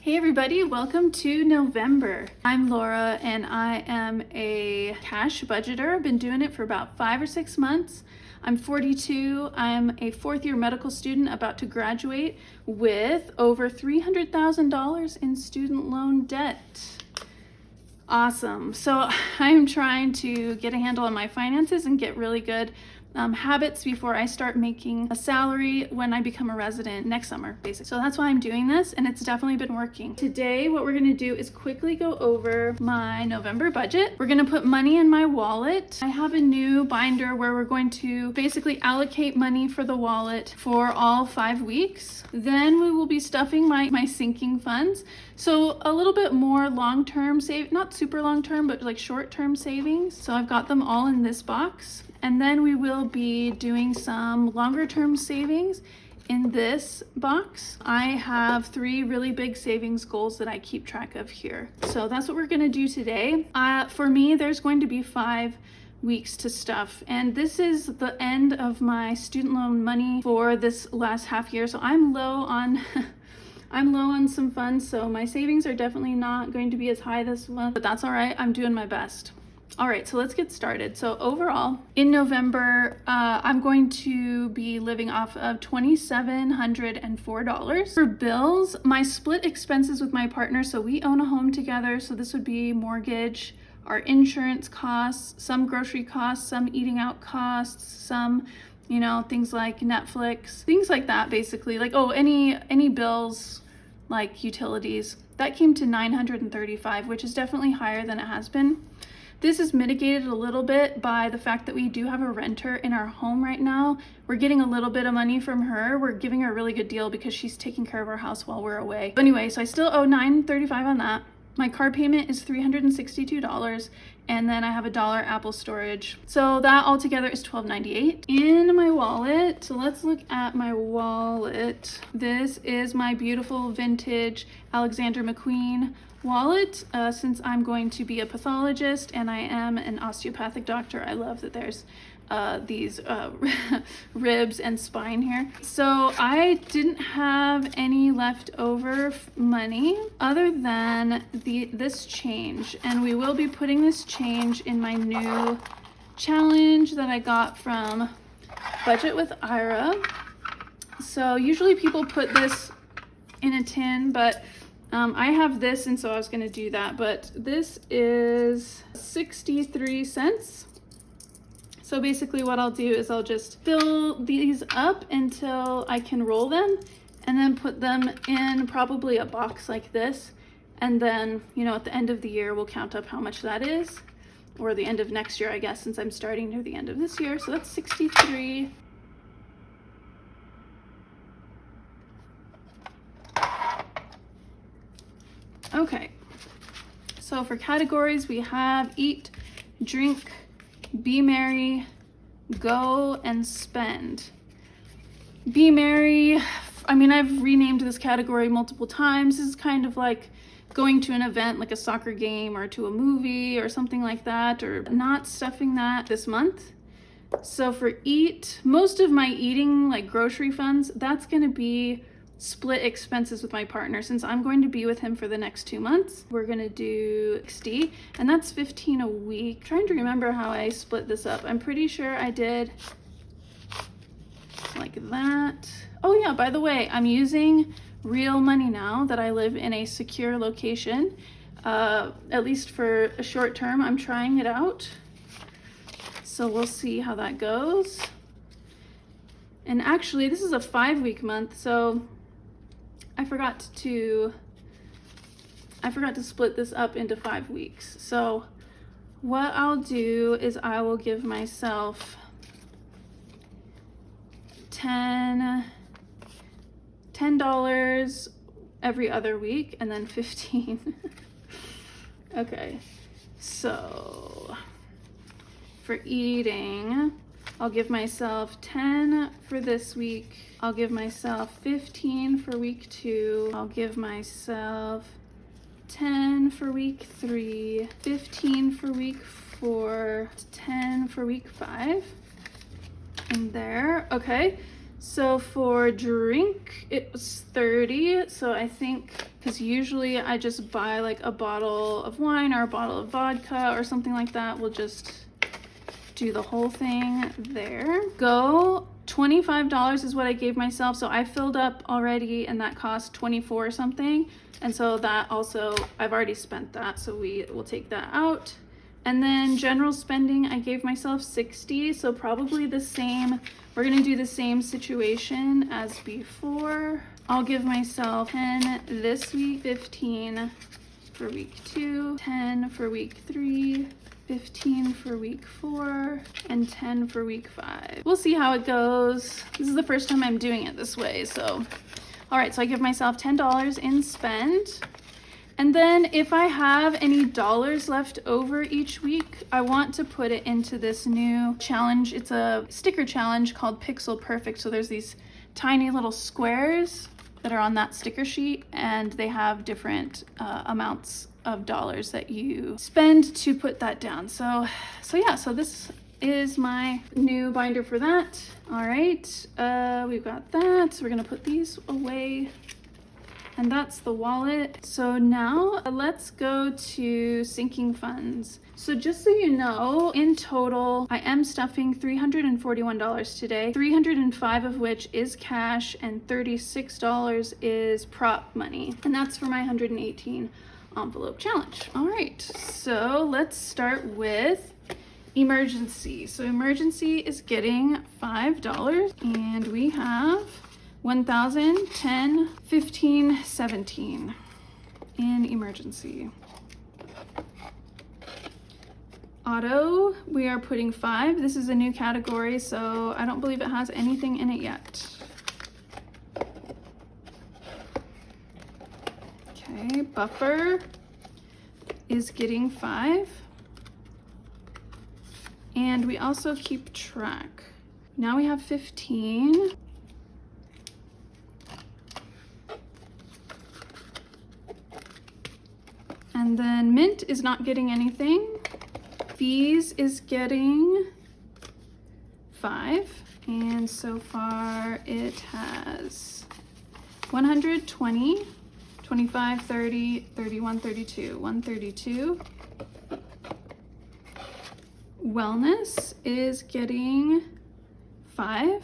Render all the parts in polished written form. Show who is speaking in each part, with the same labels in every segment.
Speaker 1: Hey everybody, welcome to November. I'm Laura and I am a cash budgeter. I've been doing it for about 5 or 6 months. I'm 42. I'm a fourth year medical student about to graduate with over $300,000 in student loan debt. Awesome. So I'm trying to get a handle on my finances and get really good habits before I start making a salary when I become a resident next summer, basically. So that's why I'm doing this, and it's definitely been working. Today, what we're gonna do is quickly go over my November budget. We're gonna put money in my wallet. I have a new binder where we're going to basically allocate money for the wallet for all 5 weeks. Then we will be stuffing my sinking funds. So a little bit more long-term save, not super long-term, but like short-term savings. So I've got them all in this box. And then we will be doing some longer term savings in this box. I have 3 really big savings goals that I keep track of here. So that's what we're gonna do today. For me, there's going to be 5 weeks to stuff. And this is the end of my student loan money for this last half year. So I'm low on I'm low on some funds. So my savings are definitely not going to be as high this month, but that's all right. I'm doing my best. All right, so let's get started. So overall, in November, I'm going to be living off of $2,704. For bills, my split expenses with my partner, so we own a home together, so this would be mortgage, our insurance costs, some grocery costs, some eating out costs, some, things like Netflix, things like that, basically. Like, any bills, like utilities. That came to $935, which is definitely higher than it has been. This is mitigated a little bit by the fact that we do have a renter in our home right now. We're getting a little bit of money from her. We're giving her a really good deal because she's taking care of our house while we're away. But anyway, so I still owe $935 on that. My car payment is $362, and then I have $1 Apple storage. So that altogether is $12.98. In my wallet, so let's look at my wallet. This is my beautiful vintage Alexander McQueen wallet. Since I'm going to be a pathologist and I am an osteopathic doctor, I love that there's these ribs and spine here. So I didn't have any leftover money other than this change, and we will be putting this change in my new challenge that I got from Budget with Ira. So usually people put this in a tin, but I have this, and so I was going to do that, but this is 63 cents. So basically what I'll do is I'll just fill these up until I can roll them, and then put them in probably a box like this. And then, at the end of the year, we'll count up how much that is, or the end of next year, I guess, since I'm starting near the end of this year. So that's 63. Okay, so for categories, we have eat, drink, be merry, go, and spend. Be merry, I've renamed this category multiple times. This is kind of like going to an event like a soccer game or to a movie or something like that, or not stuffing that this month. So for eat, most of my eating, like grocery funds, that's gonna be split expenses with my partner. Since I'm going to be with him for the next 2 months, we're gonna do 60, and that's 15 a week. I'm trying to remember how I split this up. I'm pretty sure I did like that. Oh yeah, by the way, I'm using real money now that I live in a secure location, at least for a short term. I'm trying it out, so we'll see how that goes. And actually, this is a 5-week month, so I forgot to split this up into 5 weeks. So what I'll do is I will give myself $10 every other week, and then 15. Okay, so for eating, I'll give myself 10 for this week. I'll give myself 15 for week 2. I'll give myself 10 for week 3, 15 for week 4, 10 for week 5. In there. Okay, So for drink, it was 30. So I think, because usually I just buy like a bottle of wine or a bottle of vodka or something like that. We'll just do the whole thing there. Go, $25 is what I gave myself. So I filled up already and that cost 24 or something. And so that also, I've already spent that. So we will take that out. And then general spending, I gave myself 60. So probably the same. We're gonna do the same situation as before. I'll give myself 10 this week, 15 for week 2, 10 for week 3, 15 for week 4, and 10 for week 5. We'll see how it goes. This is the first time I'm doing it this way, so. All right, so I give myself $10 in spend. And then if I have any dollars left over each week, I want to put it into this new challenge. It's a sticker challenge called Pixel Perfect. So there's these tiny little squares that are on that sticker sheet, and they have different amounts of dollars that you spend to put that down. So yeah, so this is my new binder for that. All right, we've got that. So we're gonna put these away. And that's the wallet. So now let's go to sinking funds. So just so you know, in total, I am stuffing $341 today, 305 of which is cash and $36 is prop money. And that's for my 118 envelope challenge. All right, so let's start with emergency. So emergency is getting $5 and we have 1,000, 10, 15, 17 in emergency. Auto, we are putting 5. This is a new category, so I don't believe it has anything in it yet. Okay, buffer is getting 5. And we also keep track. Now we have 15. And then mint is not getting anything. Fees is getting 5. And so far it has 120, 25, 30, 31, 32, 132. Wellness is getting 5.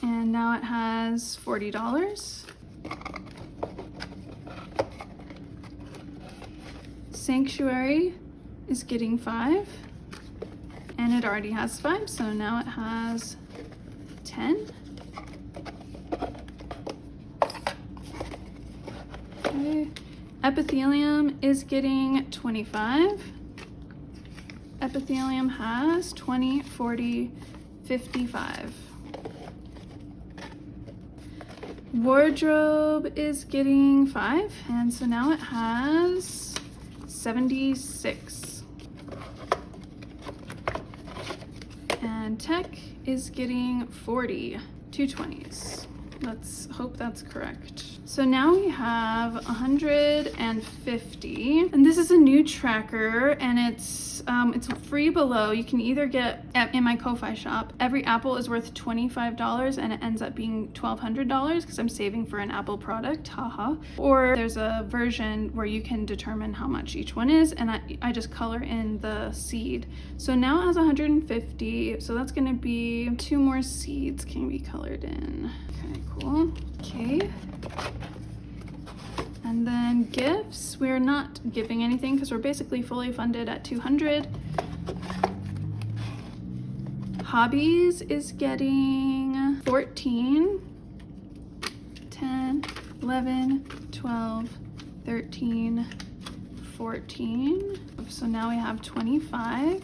Speaker 1: And now it has $40. Sanctuary is getting 5, and it already has 5, so now it has 10. Okay. Epithelium is getting 25. Epithelium has 20, 40, 55. Wardrobe is getting 5, and so now it has 76. And tech is getting 40, 220s. Let's hope that's correct. So now we have 150, and this is a new tracker, and it's free below. You can either get in my Ko-Fi shop. Every apple is worth $25, and it ends up being $1,200 because I'm saving for an Apple product, haha. Or there's a version where you can determine how much each one is, and I just color in the seed. So now it has 150, so that's gonna be 2 more seeds can be colored in. Okay, cool. Okay. And then gifts, we're not giving anything because we're basically fully funded at 200. Hobbies is getting 14, 10, 11, 12, 13, 14. So now we have 25.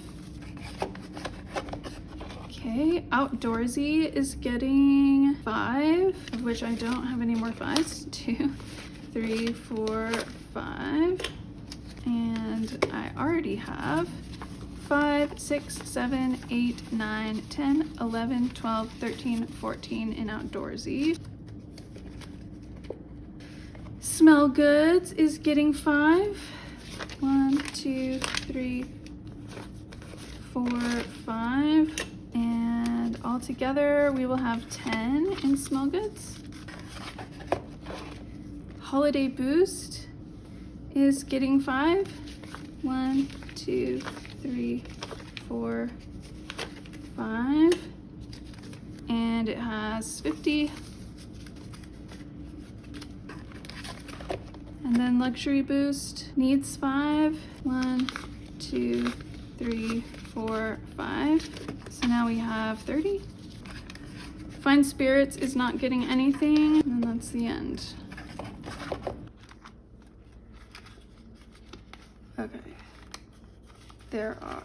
Speaker 1: Okay, outdoorsy is getting 5, of which I don't have any more 5s. 2, 3, 4, 5. And I already have 5, 6, 7, 8, 9, 10, 11, 12, 13, 14 in outdoorsy. Smell goods is getting 5. 1, 2, 3, 4, 5. And And altogether, we will have 10 in small goods. Holiday Boost is getting 5. 1, 2, 3, 4, 5. And it has 50. And then Luxury Boost needs 5. 1, 2, 3, 4, 5. So now we have 30. Fine Spirits is not getting anything, and that's the end. Okay. There are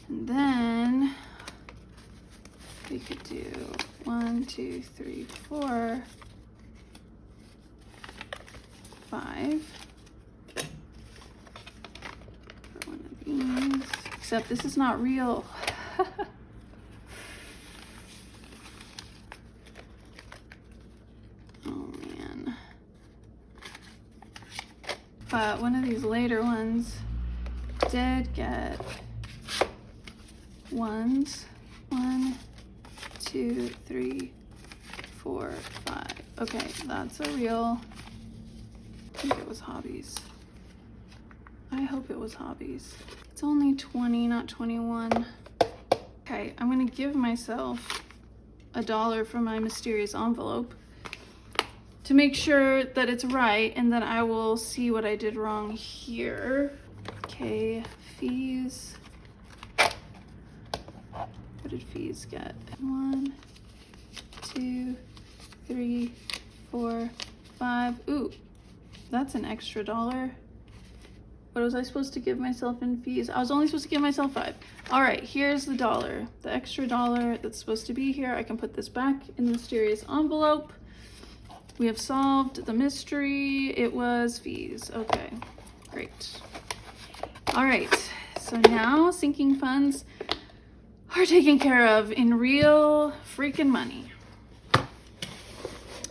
Speaker 1: and then we could do 1, 2, 3, 4, 5 for one of these. Except this is not real. Oh man. But one of these later ones did get ones. 1, 2, 3, 4, 5. Okay, that's a real. I think it was Hobbies. I hope it was Hobbies. It's only 20, not 21. Okay, I'm gonna give myself $1 for my mysterious envelope to make sure that it's right, and then I will see what I did wrong here. Okay, fees. What did fees get? 1, 2, 3, 4, 5. Ooh, that's an extra $1. What was I supposed to give myself in fees? I was only supposed to give myself 5. All right, here's the $1. The extra $1 that's supposed to be here. I can put this back in the mysterious envelope. We have solved the mystery. It was fees. Okay, great. All right, so now sinking funds are taken care of in real freaking money.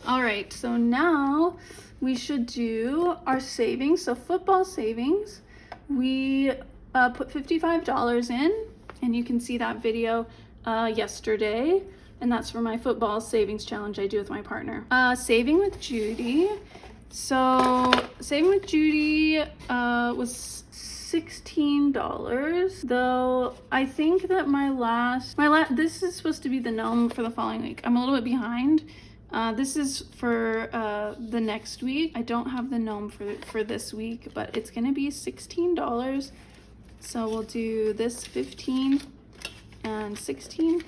Speaker 1: All right, so now we should do our savings. So football savings, we put $55 in, and you can see that video yesterday, and that's for my football savings challenge I do with my partner. Saving with Judy. So saving with Judy was $16, though I think that this is supposed to be the gnome for the following week. I'm a little bit behind. This is for the next week. I don't have the gnome for this week, but it's gonna be $16. So we'll do this 15 and 16.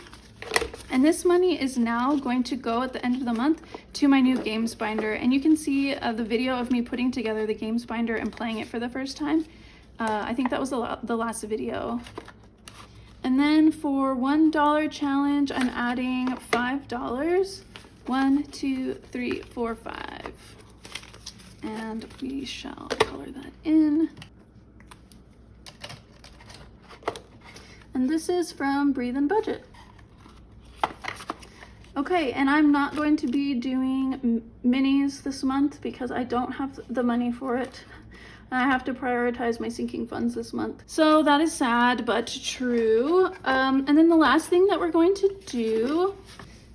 Speaker 1: And this money is now going to go at the end of the month to my new games binder. And you can see the video of me putting together the games binder and playing it for the first time. I think that was the last video. And then for $1 challenge, I'm adding $5. 1, 2, 3, 4, 5. And we shall color that in. And this is from Breathe and Budget. Okay, and I'm not going to be doing minis this month because I don't have the money for it. I have to prioritize my sinking funds this month. So that is sad, but true. And then the last thing that we're going to do,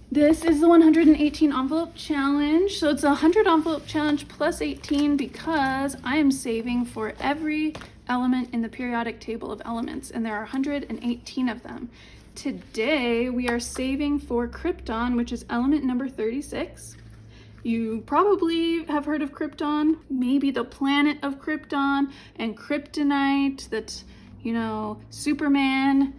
Speaker 1: this is the 118 envelope challenge. So it's a 100 envelope challenge plus 18 because I am saving for every element in the periodic table of elements, and there are 118 of them. Today, we are saving for Krypton, which is element number 36. You probably have heard of Krypton, maybe the planet of Krypton and kryptonite that, you know, Superman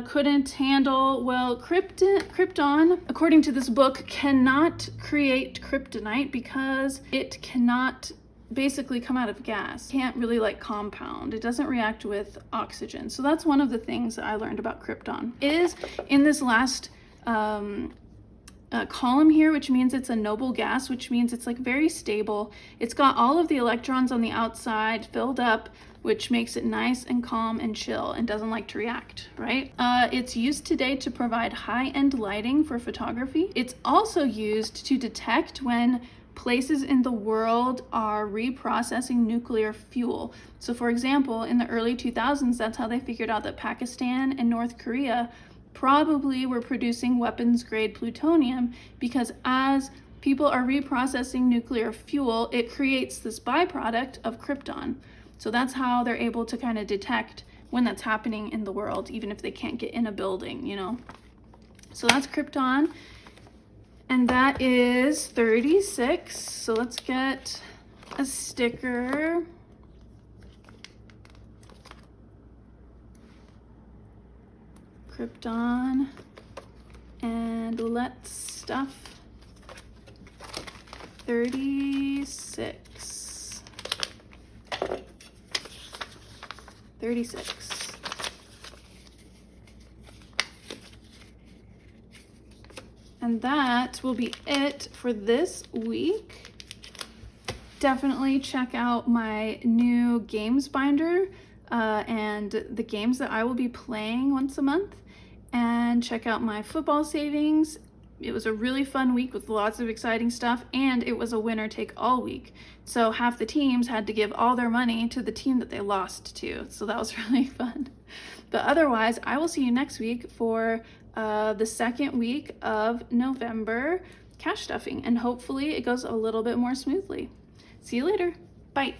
Speaker 1: couldn't handle. Well, Krypton, according to this book, cannot create kryptonite because it cannot basically come out of gas. Can't really like compound. It doesn't react with oxygen. So that's one of the things that I learned about Krypton. Is in this last column here, which means it's a noble gas, which means it's like very stable. It's got all of the electrons on the outside filled up, which makes it nice and calm and chill and doesn't like to react, right? It's used today to provide high-end lighting for photography. It's also used to detect when places in the world are reprocessing nuclear fuel. So for example, in the early 2000s, that's how they figured out that Pakistan and North Korea probably were producing weapons-grade plutonium, because as people are reprocessing nuclear fuel, it creates this byproduct of krypton. So that's how they're able to kind of detect when that's happening in the world, even if they can't get in a building, you know. So that's krypton, and that is 36. So let's get a sticker. Krypton, and let's stuff 36. 36. And that will be it for this week. Definitely check out my new games binder and the games that I will be playing once a month. And check out my football savings. It was a really fun week with lots of exciting stuff, and it was a winner take all week. So half the teams had to give all their money to the team that they lost to. So that was really fun. But otherwise, I will see you next week for the second week of November cash stuffing, and hopefully it goes a little bit more smoothly. See you later. Bye.